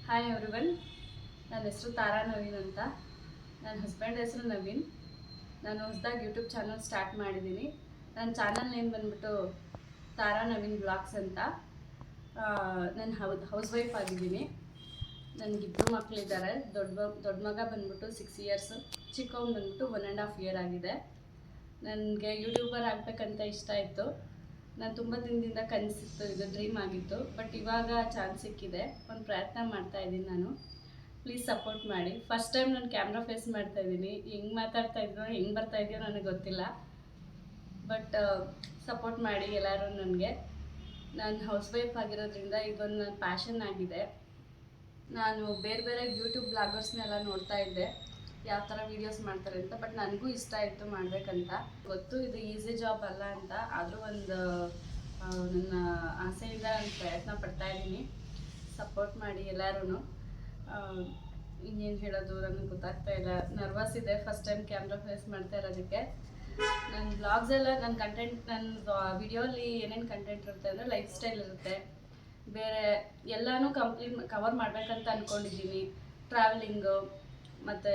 Hi everyone, ನನ್ನ ಹೆಸರು ತಾರಾ ನವೀನ್ ಅಂತ. ನನ್ನ ಹಸ್ಬೆಂಡ್ ಹೆಸರು ನವೀನ್. ನಾನು ಹೊಸದಾಗಿ ಯೂಟ್ಯೂಬ್ ಚಾನಲ್ ಸ್ಟಾರ್ಟ್ ಮಾಡಿದ್ದೀನಿ. ನನ್ನ ಚಾನಲ್ ನೇಮ್ ಬಂದ್ಬಿಟ್ಟು ತಾರಾ ನವೀನ್ ಬ್ಲಾಗ್ಸ್ ಅಂತ. ನಾನು ಹೌಸ್ ವೈಫ್ ಆಗಿದ್ದೀನಿ. ನನಗಿಬ್ಬರು ಮಕ್ಕಳಿದ್ದಾರೆ. ದೊಡ್ಡ ಮಗ ಬಂದ್ಬಿಟ್ಟು 6 ಇಯರ್ಸ್, ಚಿಕ್ಕವನು ಬಂದ್ಬಿಟ್ಟು 1.5 ಇಯರ್ ಆಗಿದೆ. ನನಗೆ ಯೂಟ್ಯೂಬರ್ ಆಗಬೇಕಂತ ಇಷ್ಟ ಇತ್ತು. ನಾನು ತುಂಬ ದಿನದಿಂದ ಕನಸಿತ್ತು, ಇದು ಡ್ರೀಮ್ ಆಗಿತ್ತು. ಬಟ್ ಇವಾಗ ಚಾನ್ಸ್ ಸಿಕ್ಕಿದೆ, ಒಂದು ಪ್ರಯತ್ನ ಮಾಡ್ತಾ ಇದ್ದೀನಿ ನಾನು. ಪ್ಲೀಸ್ ಸಪೋರ್ಟ್ ಮಾಡಿ. ಫಸ್ಟ್ ಟೈಮ್ ನಾನು ಕ್ಯಾಮ್ರಾ ಫೇಸ್ ಮಾಡ್ತಾ ಇದ್ದೀನಿ. ಹೆಂಗೆ ಮಾತಾಡ್ತಾ ಇದ್ರೋ ಹೆಂಗೆ ಬರ್ತಾ ಇದೆಯೋ ನನಗೆ ಗೊತ್ತಿಲ್ಲ. ಬಟ್ ಸಪೋರ್ಟ್ ಮಾಡಿ ಎಲ್ಲರೂ ನನಗೆ. ನಾನು ಹೌಸ್ ವೈಫ್ ಆಗಿರೋದ್ರಿಂದ ಇದೊಂದು ನನ್ನ ಪ್ಯಾಷನ್ ಆಗಿದೆ. ನಾನು ಬೇರೆ ಯೂಟ್ಯೂಬ್ ಬ್ಲಾಗರ್ಸ್ನೆಲ್ಲ ನೋಡ್ತಾ ಇದ್ದೆ, ಯಾವ ಥರ ವೀಡಿಯೋಸ್ ಮಾಡ್ತಾರೆ ಅಂತ. ಬಟ್ ನನಗೂ ಇಷ್ಟ ಇತ್ತು ಮಾಡಬೇಕಂತ. ಗೊತ್ತು ಇದು ಈಸಿ ಜಾಬ್ ಅಲ್ಲ ಅಂತ, ಆದರೂ ಒಂದು ನನ್ನ ಆಸೆಯಿಂದ ನಾನು ಪ್ರಯತ್ನ ಪಡ್ತಾ ಇದ್ದೀನಿ. ಸಪೋರ್ಟ್ ಮಾಡಿ ಎಲ್ಲರೂ. ಇನ್ನೇನು ಹೇಳೋದು ನನಗೆ ಗೊತ್ತಾಗ್ತಾ ಇಲ್ಲ. ನರ್ವಸ್ ಇದೆ ಫಸ್ಟ್ ಟೈಮ್ ಕ್ಯಾಮ್ರಾ ಫೇಸ್ ಮಾಡ್ತಾ ಇರೋದಕ್ಕೆ. ನನ್ನ ಬ್ಲಾಗ್ಸ್ ಎಲ್ಲ ನನ್ನ ಕಂಟೆಂಟ್, ನನ್ನ ವಿಡಿಯೋಲಿ ಏನೇನು ಕಂಟೆಂಟ್ ಇರುತ್ತೆ ಅಂದರೆ ಲೈಫ್ ಸ್ಟೈಲ್ ಇರುತ್ತೆ, ಬೇರೆ ಎಲ್ಲನೂ ಕವರ್ ಮಾಡಬೇಕಂತ ಅಂದ್ಕೊಂಡಿದ್ದೀನಿ. ಟ್ರಾವೆಲಿಂಗು ಮತ್ತು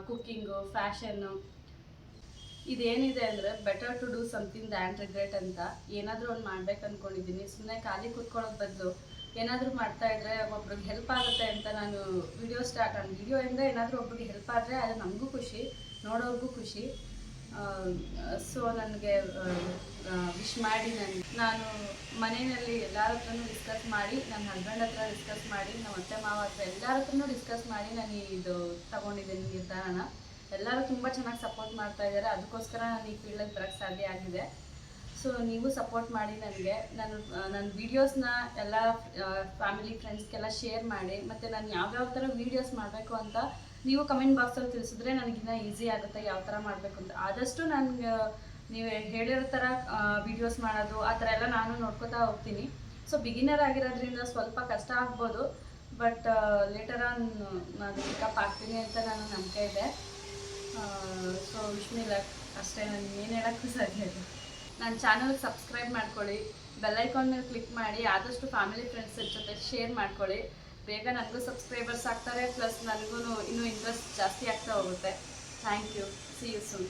ಕುಕ್ಕಿಂಗು, ಫ್ಯಾಷನ್ನು. ಇದೇನಿದೆ ಅಂದರೆ better to do something than regret ಅಂತ. ಏನಾದರೂ ಒಂದು ಮಾಡ್ಬೇಕು ಅಂದ್ಕೊಂಡಿದ್ದೀನಿ. ಸುಮ್ಮನೆ ಖಾಲಿ ಕೂತ್ಕೊಳ್ಳೋದು ಬದಲು ಏನಾದರೂ ಮಾಡ್ತಾಯಿದ್ರೆ ಒಬ್ರಿಗೆ ಹೆಲ್ಪ್ ಆಗುತ್ತೆ ಅಂತ ನಾನು ನನ್ನ ವಿಡಿಯೋಯಿಂದ ಏನಾದರೂ ಒಬ್ರಿಗೆ ಹೆಲ್ಪ್ ಆದರೆ ಅದು ನಮಗೂ ಖುಷಿ, ನೋಡೋರಿಗೂ ಖುಷಿ. ಸೊ ನನಗೆ ವಿಶ್ ಮಾಡಿ. ನಾನು ಮನೆಯಲ್ಲಿ ಎಲ್ಲರ ಹತ್ರನೂ ಡಿಸ್ಕಸ್ ಮಾಡಿ, ನನ್ನ ಹಸ್ಬೆಂಡ್ ಹತ್ರ ಡಿಸ್ಕಸ್ ಮಾಡಿ, ನಮ್ಮ ಅತ್ತೆ ಮಾವ ಹತ್ರ ಎಲ್ಲರ ಹತ್ರನೂ ಡಿಸ್ಕಸ್ ಮಾಡಿ ನಾನು ಇದು ತಗೊಂಡಿದ್ದೀನಿ ನಿರ್ಧಾರನ. ಎಲ್ಲರೂ ತುಂಬ ಚೆನ್ನಾಗಿ ಸಪೋರ್ಟ್ ಮಾಡ್ತಾ ಇದ್ದಾರೆ. ಅದಕ್ಕೋಸ್ಕರ ನಾನು ಈ ಫೀಲ್ಡಿಗೆ ಬರೋಕ್ಕೆ ಸಾಧ್ಯ ಆಗಿದೆ. ಸೊ ನೀವು ಸಪೋರ್ಟ್ ಮಾಡಿ ನನಗೆ. ನನ್ನ ವೀಡಿಯೋಸ್ನ ಎಲ್ಲ ಫ್ಯಾಮಿಲಿ ಫ್ರೆಂಡ್ಸ್ಗೆಲ್ಲ ಶೇರ್ ಮಾಡಿ. ಮತ್ತು ನಾನು ಯಾವ್ಯಾವ ಥರ ವೀಡಿಯೋಸ್ ಮಾಡಬೇಕು ಅಂತ ನೀವು ಕಮೆಂಟ್ ಬಾಕ್ಸಲ್ಲಿ ತಿಳಿಸಿದ್ರೆ ನನಗಿನ್ನ ಈಸಿ ಆಗುತ್ತೆ ಯಾವ ಥರ ಮಾಡಬೇಕು ಅಂತ. ಆದಷ್ಟು ನನಗೆ ನೀವು ಹೇಳಿರೋ ಥರ ವೀಡಿಯೋಸ್ ಮಾಡೋದು ಆ ಥರ ಎಲ್ಲ ನಾನು ನೋಡ್ಕೋತಾ ಹೋಗ್ತೀನಿ. ಸೊ ಬಿಗಿನರ್ ಆಗಿರೋದ್ರಿಂದ ಸ್ವಲ್ಪ ಕಷ್ಟ ಆಗ್ಬೋದು, ಬಟ್ ಲೇಟರ್ ಆನ್ ನಾನು ಪಿಕಪ್ ಆಗ್ತೀನಿ ಅಂತ ನಾನು ನಂಬಿಕೆ ಇದೆ. ಸೊ ವಿಶ್ ಮಿ ಲಕ್ ಅಷ್ಟೇ. ನಾನು ಏನು ಹೇಳೋಕ್ಕೂ ಸಾಧ್ಯ ಇಲ್ಲ. ನನ್ನ ಚಾನಲ್ಗೆ ಸಬ್ಸ್ಕ್ರೈಬ್ ಮಾಡ್ಕೊಳ್ಳಿ, ಬೆಲ್ಲೈಕಾನ್ ಮೇಲೆ ಕ್ಲಿಕ್ ಮಾಡಿ, ಆದಷ್ಟು ಫ್ಯಾಮಿಲಿ ಫ್ರೆಂಡ್ಸ್ ಜೊತೆ ಶೇರ್ ಮಾಡ್ಕೊಳ್ಳಿ. ಬೇಗ ನನಗೂ ಸಬ್ಸ್ಕ್ರೈಬರ್ಸ್ ಆಗ್ತಾರೆ, ಪ್ಲಸ್ ನನಗೂ ಇನ್ನೂ ಇಂಟ್ರೆಸ್ಟ್ ಜಾಸ್ತಿ ಆಗ್ತಾ ಹೋಗುತ್ತೆ. Thank you. See you soon.